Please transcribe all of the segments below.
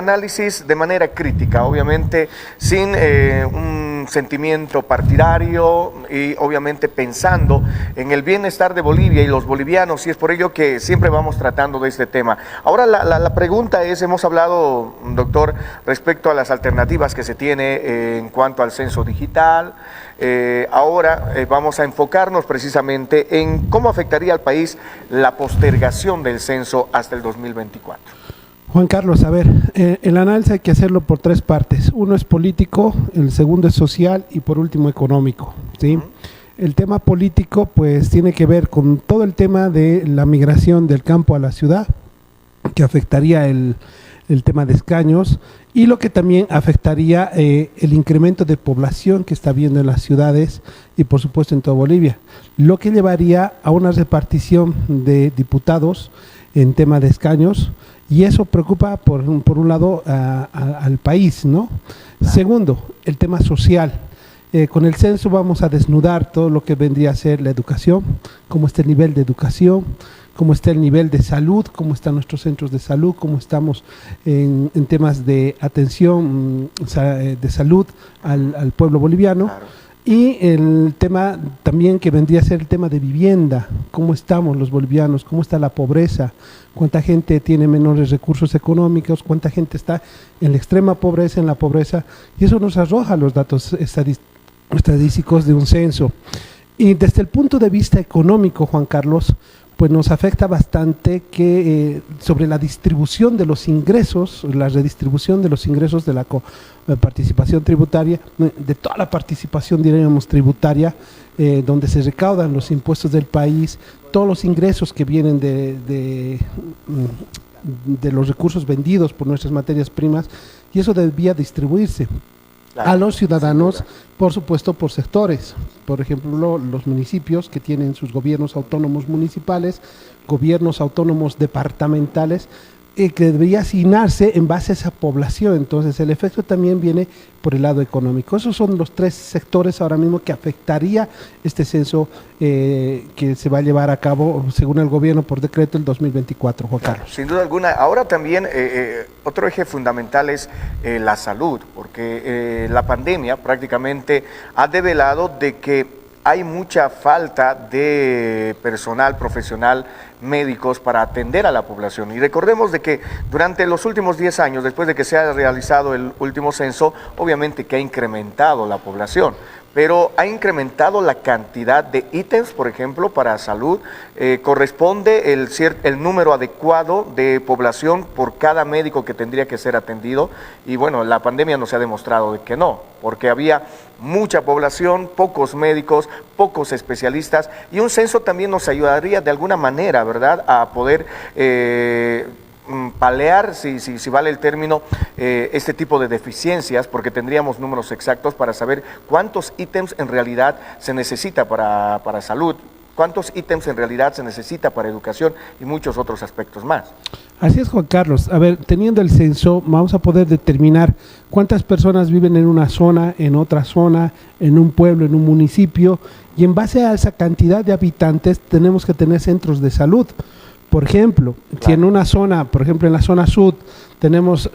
análisis de manera crítica, obviamente sin un sentimiento partidario y obviamente pensando en el bienestar de Bolivia y los bolivianos, y es por ello que siempre vamos tratando de este tema. Ahora la pregunta es, hemos hablado, doctor, respecto a las alternativas que se tiene en cuanto al censo digital. Ahora vamos a enfocarnos precisamente en cómo afectaría al país la postergación del censo hasta el 2024. Juan Carlos, a ver, el análisis hay que hacerlo por tres partes. Uno es político, el segundo es social y por último económico, ¿sí? El tema político pues tiene que ver con todo el tema de la migración del campo a la ciudad, que afectaría el tema de escaños, y lo que también afectaría el incremento de población que está habiendo en las ciudades y por supuesto en toda Bolivia, lo que llevaría a una repartición de diputados en tema de escaños, y eso preocupa por un lado al país, ¿no? Segundo, el tema social. Con el censo vamos a desnudar todo lo que vendría a ser la educación, cómo está el nivel de educación, cómo está el nivel de salud, cómo están nuestros centros de salud, cómo estamos en temas de atención de salud al pueblo boliviano. Claro. Y el tema también que vendría a ser el tema de vivienda, cómo estamos los bolivianos, cómo está la pobreza, cuánta gente tiene menores recursos económicos, cuánta gente está en la extrema pobreza, en la pobreza, y eso nos arroja los datos estadísticos de un censo. Y desde el punto de vista económico, Juan Carlos, pues nos afecta bastante que sobre la distribución de los ingresos, la redistribución de los ingresos de la participación tributaria, de toda la participación, diríamos, tributaria, donde se recaudan los impuestos del país, todos los ingresos que vienen de los recursos vendidos por nuestras materias primas, y eso debía distribuirse. Claro, a los ciudadanos, por supuesto, por sectores. Por ejemplo, los municipios que tienen sus gobiernos autónomos municipales, gobiernos autónomos departamentales, que debería asignarse en base a esa población. Entonces, el efecto también viene por el lado económico. Esos son los tres sectores ahora mismo que afectaría este censo que se va a llevar a cabo, según el gobierno, por decreto el 2024, Juan Carlos. Sin duda alguna. Ahora también otro eje fundamental es la salud, porque la pandemia prácticamente ha develado de que hay mucha falta de personal profesional, médicos, para atender a la población. Y recordemos de que durante los últimos 10 años, después de que se haya realizado el último censo, obviamente que ha incrementado la población, pero ha incrementado la cantidad de ítems, por ejemplo, para salud. Corresponde el número adecuado de población por cada médico que tendría que ser atendido, y bueno, la pandemia nos ha demostrado de que no, porque había mucha población, pocos médicos, pocos especialistas, y un censo también nos ayudaría de alguna manera, ¿verdad?, a poder palear, si vale el término, este tipo de deficiencias, porque tendríamos números exactos para saber cuántos ítems en realidad se necesita para salud, cuántos ítems en realidad se necesita para educación y muchos otros aspectos más. Así es, Juan Carlos. A ver, teniendo el censo, vamos a poder determinar cuántas personas viven en una zona, en otra zona, en un pueblo, en un municipio, y en base a esa cantidad de habitantes tenemos que tener centros de salud. Por ejemplo, claro, si en una zona, por ejemplo en la zona sur, tenemos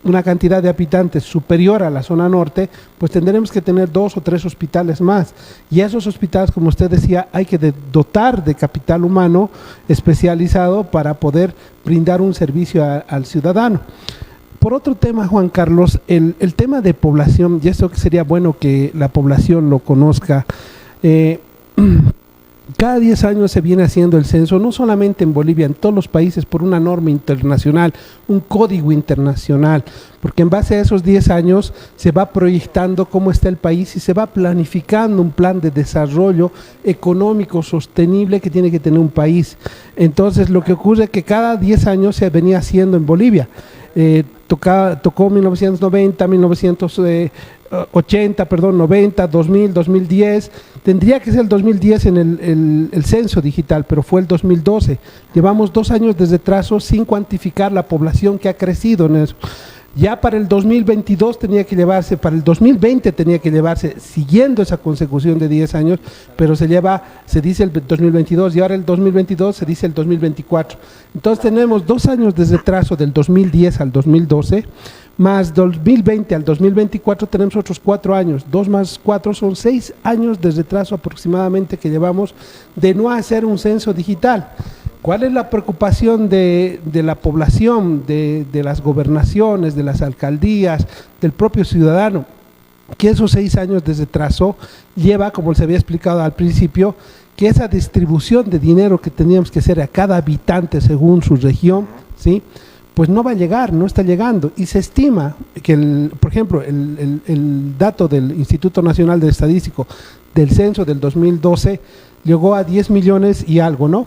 una cantidad de habitantes superior a la zona norte, pues tendremos que tener 2 o 3 hospitales más. Y esos hospitales, como usted decía, hay que dotar de capital humano especializado para poder brindar un servicio al ciudadano. Por otro tema, Juan Carlos, el tema de población, y esto que sería bueno que la población lo conozca, cada 10 años se viene haciendo el censo, no solamente en Bolivia, en todos los países, por una norma internacional, un código internacional, porque en base a esos 10 años se va proyectando cómo está el país y se va planificando un plan de desarrollo económico sostenible que tiene que tener un país. Entonces, lo que ocurre es que cada 10 años se venía haciendo en Bolivia. Tocó 1990, 1980, 90, 2000, 2010, tendría que ser el 2010 en el censo digital, pero fue el 2012. Llevamos 2 años de retraso sin cuantificar la población que ha crecido en eso. Ya para el 2022 tenía que llevarse, para el 2020 tenía que llevarse, siguiendo esa consecución de 10 años, pero se dice el 2022 y ahora el 2022 se dice el 2024. Entonces tenemos 2 años de retraso del 2010 al 2012, más 2020 al 2024 tenemos otros 4 años, 2 más 4 son 6 años de retraso aproximadamente que llevamos de no hacer un censo digital. ¿Cuál es la preocupación de la población, de las gobernaciones, de las alcaldías, del propio ciudadano? Que esos 6 años de retraso lleva, como se había explicado al principio, que esa distribución de dinero que teníamos que hacer a cada habitante según su región, ¿sí?, pues no va a llegar, no está llegando. Y se estima que, por ejemplo, el dato del Instituto Nacional de Estadístico del censo del 2012 llegó a 10 millones y algo, ¿no?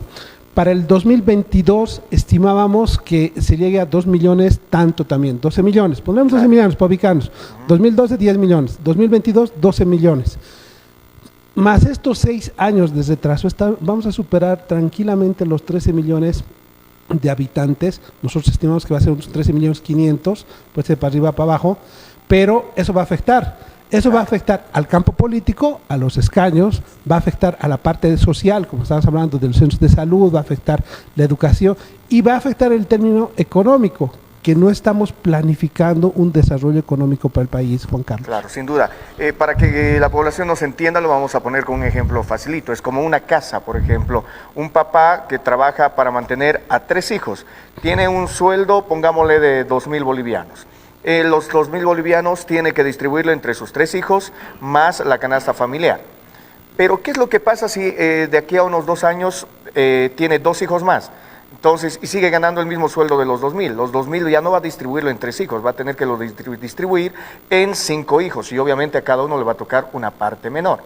Para el 2022 estimábamos que se llegue a 2 millones, tanto también, 12 millones, ponemos 12 millones para ubicarnos, 2012 10 millones, 2022 12 millones. Más estos 6 años de retraso, vamos a superar tranquilamente los 13 millones de habitantes. Nosotros estimamos que va a ser unos 13 millones 500, puede ser para arriba, para abajo, pero eso va a afectar. Eso va a afectar al campo político, a los escaños, va a afectar a la parte social, como estábamos hablando de los centros de salud, va a afectar la educación y va a afectar el término económico, que no estamos planificando un desarrollo económico para el país, Juan Carlos. Claro, sin duda. Para que la población nos entienda, lo vamos a poner con un ejemplo facilito. Es como una casa, por ejemplo. Un papá que trabaja para mantener a 3 hijos. Tiene un sueldo, pongámosle, de 2.000 bolivianos. Los 2.000 bolivianos tiene que distribuirlo entre sus 3 hijos más la canasta familiar. Pero ¿qué es lo que pasa si de aquí a unos 2 años tiene 2 hijos más? Entonces, y sigue ganando el mismo sueldo de los 2.000. Los 2.000 ya no va a distribuirlo en 3 hijos, va a tener que lo distribuir en 5 hijos y obviamente a cada uno le va a tocar una parte menor.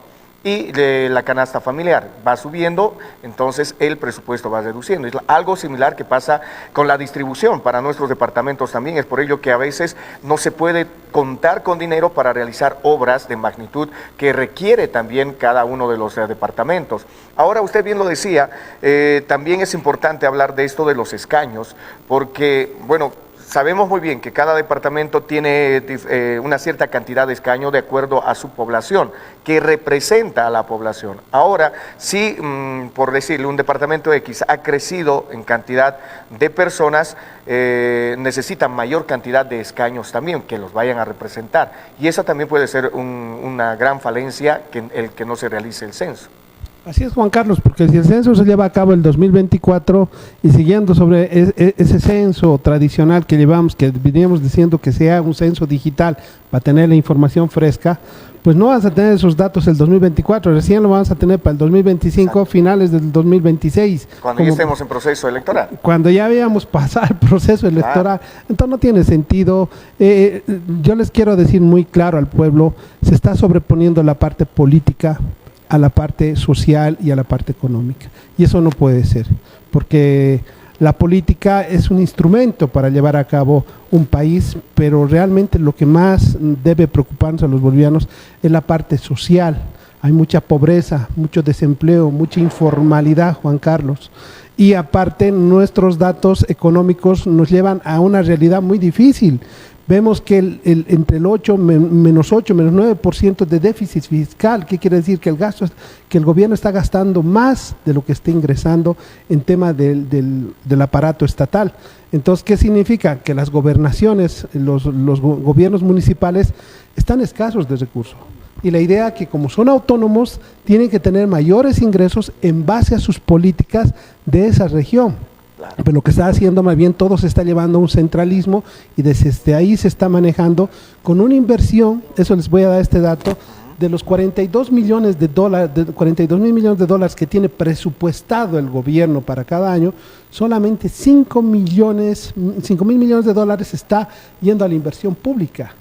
Y la canasta familiar va subiendo, entonces el presupuesto va reduciendo. Es algo similar que pasa con la distribución para nuestros departamentos también. Es por ello que a veces no se puede contar con dinero para realizar obras de magnitud que requiere también cada uno de los departamentos. Ahora, usted bien lo decía, también es importante hablar de esto de los escaños, porque, bueno, sabemos muy bien que cada departamento tiene una cierta cantidad de escaños de acuerdo a su población, que representa a la población. Ahora, si, por decirle, un departamento X ha crecido en cantidad de personas, necesita mayor cantidad de escaños también, que los vayan a representar. Y esa también puede ser una gran falencia, el que no se realice el censo. Así es, Juan Carlos, porque si el censo se lleva a cabo el 2024 y siguiendo sobre ese censo tradicional que llevamos, que veníamos diciendo que sea un censo digital para tener la información fresca, pues no vas a tener esos datos el 2024, recién lo vamos a tener para el 2025, exacto, finales del 2026. Cuando ya estemos en proceso electoral. Cuando ya habíamos pasado el proceso electoral, entonces no tiene sentido. Yo les quiero decir muy claro al pueblo, se está sobreponiendo la parte política a la parte social y a la parte económica. Y eso no puede ser, porque la política es un instrumento para llevar a cabo un país, pero realmente lo que más debe preocuparnos a los bolivianos es la parte social. Hay mucha pobreza, mucho desempleo, mucha informalidad, Juan Carlos. Y aparte, nuestros datos económicos nos llevan a una realidad muy difícil. Vemos que entre el 8, menos 9% de déficit fiscal. ¿Qué quiere decir? Que el gobierno está gastando más de lo que está ingresando en tema del aparato estatal. Entonces, ¿qué significa? Que las gobernaciones, los gobiernos municipales están escasos de recursos. Y la idea es que como son autónomos, tienen que tener mayores ingresos en base a sus políticas de esa región. Pero lo que está haciendo más bien todo se está llevando a un centralismo y desde ahí se está manejando con una inversión, eso les voy a dar este dato, de los 42 millones de dólares, 42 mil millones de dólares que tiene presupuestado el gobierno para cada año, solamente 5 mil millones de dólares está yendo a la inversión pública.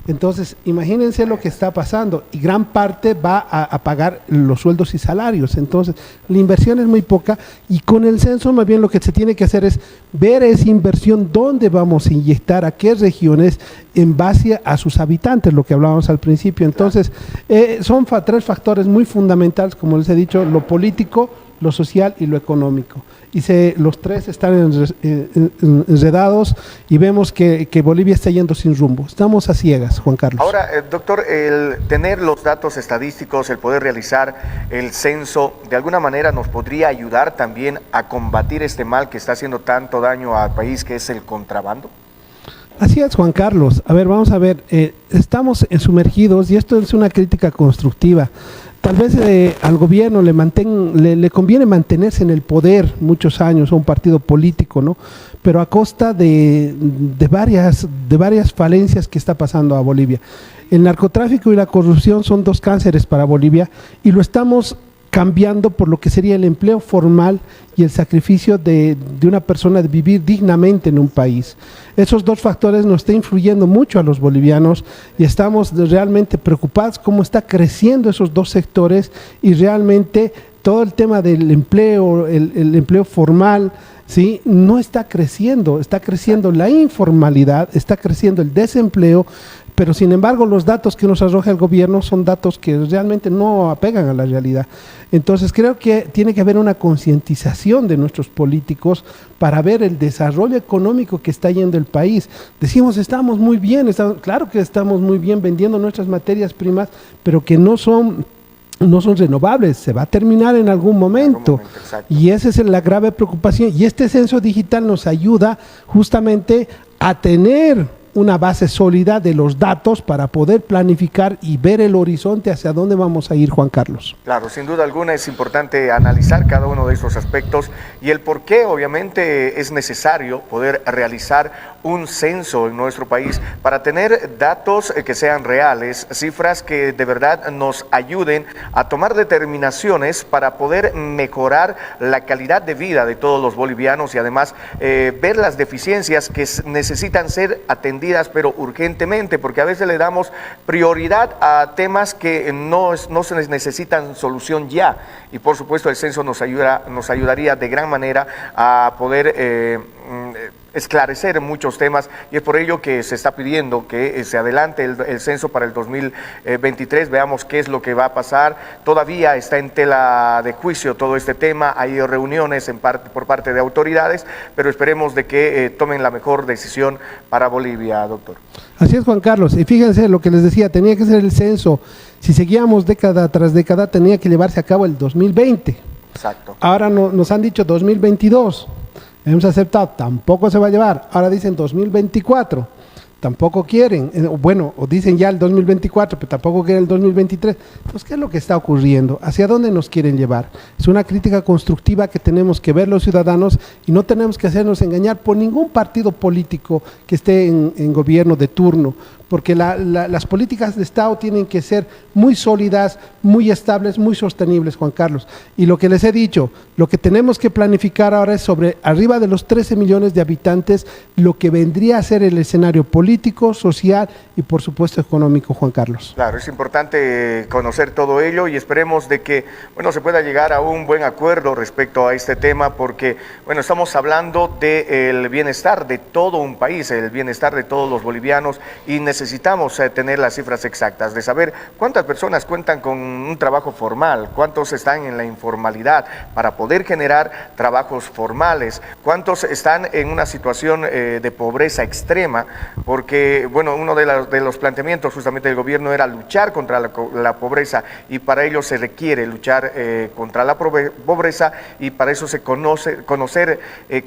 Entonces, imagínense lo que está pasando y gran parte va a pagar los sueldos y salarios. Entonces, la inversión es muy poca y con el censo más bien lo que se tiene que hacer es ver esa inversión, dónde vamos a inyectar, a qué regiones, en base a sus habitantes, lo que hablábamos al principio. Entonces, son 3 factores muy fundamentales, como les he dicho, lo político, lo social y lo económico. Y los tres están enredados y vemos que Bolivia está yendo sin rumbo. Estamos a ciegas, Juan Carlos. Ahora, doctor, el tener los datos estadísticos, el poder realizar el censo, de alguna manera nos podría ayudar también a combatir este mal que está haciendo tanto daño al país, que es el contrabando. Así es, Juan Carlos. A ver, vamos a ver. Estamos sumergidos y esto es una crítica constructiva. Tal vez al gobierno le conviene mantenerse en el poder muchos años, a un partido político, ¿no? Pero a costa de varias falencias que está pasando a Bolivia. El narcotráfico y la corrupción son dos cánceres para Bolivia y lo estamos cambiando por lo que sería el empleo formal y el sacrificio de una persona de vivir dignamente en un país. Esos dos factores nos están influyendo mucho a los bolivianos y estamos realmente preocupados cómo está creciendo esos dos sectores y realmente todo el tema del empleo, el empleo formal, ¿sí? No está creciendo la informalidad, está creciendo el desempleo, pero sin embargo los datos que nos arroja el gobierno son datos que realmente no apegan a la realidad. Entonces creo que tiene que haber una concientización de nuestros políticos para ver el desarrollo económico que está yendo el país. Decimos, estamos muy bien, claro que estamos muy bien vendiendo nuestras materias primas, pero que no son renovables, se va a terminar en algún momento. Y esa es la grave preocupación. Y este censo digital nos ayuda justamente a tener una base sólida de los datos para poder planificar y ver el horizonte hacia dónde vamos a ir, Juan Carlos. Claro, sin duda alguna es importante analizar cada uno de estos aspectos y el por qué obviamente es necesario poder realizar un censo en nuestro país para tener datos que sean reales, cifras que de verdad nos ayuden a tomar determinaciones para poder mejorar la calidad de vida de todos los bolivianos y además ver las deficiencias que necesitan ser atendidas pero urgentemente, porque a veces le damos prioridad a temas que no se necesitan solución ya, y por supuesto el censo nos ayudaría de gran manera a poder esclarecer muchos temas y es por ello que se está pidiendo que se adelante el censo para el 2023, veamos qué es lo que va a pasar. Todavía está en tela de juicio todo este tema, hay reuniones por parte de autoridades, pero esperemos de que tomen la mejor decisión para Bolivia, doctor. Así es, Juan Carlos, y fíjense lo que les decía, tenía que ser el censo, si seguíamos década tras década tenía que llevarse a cabo el 2020. Exacto. Ahora nos han dicho 2022. Hemos aceptado, tampoco se va a llevar. Ahora dicen 2024, tampoco quieren. Bueno, o dicen ya el 2024, pero tampoco quieren el 2023. Pues, ¿qué es lo que está ocurriendo? ¿Hacia dónde nos quieren llevar? Es una crítica constructiva que tenemos que ver los ciudadanos y no tenemos que hacernos engañar por ningún partido político que esté en gobierno de turno, porque las políticas de Estado tienen que ser muy sólidas, muy estables, muy sostenibles, Juan Carlos. Y lo que les he dicho, lo que tenemos que planificar ahora es sobre arriba de los 13 millones de habitantes, lo que vendría a ser el escenario político, social y por supuesto económico, Juan Carlos. Claro, es importante conocer todo ello y esperemos de que, bueno, se pueda llegar a un buen acuerdo respecto a este tema, porque, bueno, estamos hablando del bienestar de todo un país, el bienestar de todos los bolivianos y necesitamos tener las cifras exactas, de saber cuántas personas cuentan con un trabajo formal, cuántos están en la informalidad para poder generar trabajos formales, cuántos están en una situación de pobreza extrema, porque, bueno, uno de los planteamientos justamente del gobierno era luchar contra la pobreza y para ello se requiere luchar contra la pobreza y para eso se conocer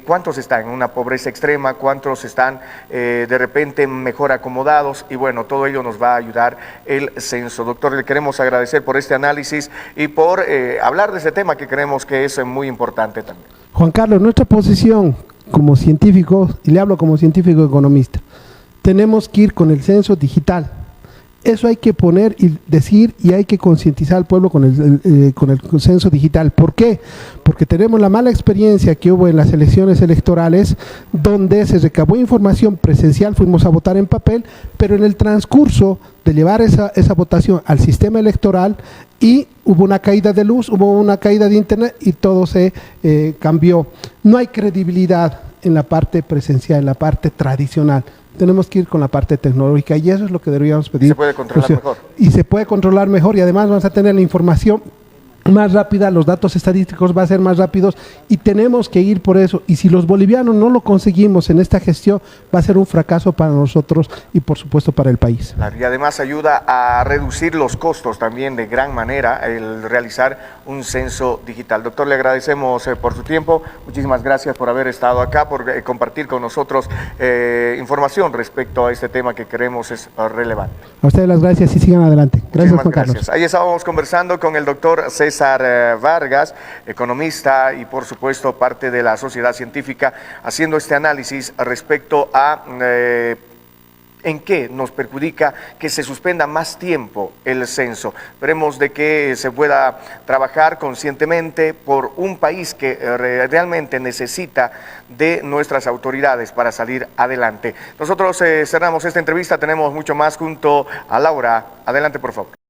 cuántos están en una pobreza extrema, cuántos están de repente mejor acomodados. Y bueno, todo ello nos va a ayudar el censo. Doctor, le queremos agradecer por este análisis y por hablar de este tema que creemos que es muy importante también. Juan Carlos, nuestra posición como científico, y le hablo como científico economista, tenemos que ir con el censo digital. Eso hay que poner y decir y hay que concientizar al pueblo con el censo digital. ¿Por qué? Porque tenemos la mala experiencia que hubo en las elecciones electorales donde se recabó información presencial, fuimos a votar en papel, pero en el transcurso de llevar esa votación al sistema electoral y hubo una caída de luz, hubo una caída de internet y todo se cambió. No hay credibilidad en la parte presencial, en la parte tradicional. Tenemos que ir con la parte tecnológica y eso es lo que deberíamos pedir. Se puede controlar mejor. Y se puede controlar mejor y además vamos a tener la información más rápida, los datos estadísticos van a ser más rápidos y tenemos que ir por eso. Y si los bolivianos no lo conseguimos en esta gestión, va a ser un fracaso para nosotros y por supuesto para el país. Y además ayuda a reducir los costos también de gran manera el realizar un censo digital. Doctor, le agradecemos por su tiempo, muchísimas gracias por haber estado acá, por compartir con nosotros información respecto a este tema que creemos es relevante. A ustedes las gracias y sigan adelante. Gracias, Juan Carlos. Ahí estábamos conversando con el doctor César Vargas, economista y por supuesto parte de la sociedad científica, haciendo este análisis respecto a en qué nos perjudica que se suspenda más tiempo el censo. Veremos de que se pueda trabajar conscientemente por un país que realmente necesita de nuestras autoridades para salir adelante. Nosotros cerramos esta entrevista, tenemos mucho más junto a Laura. Adelante, por favor.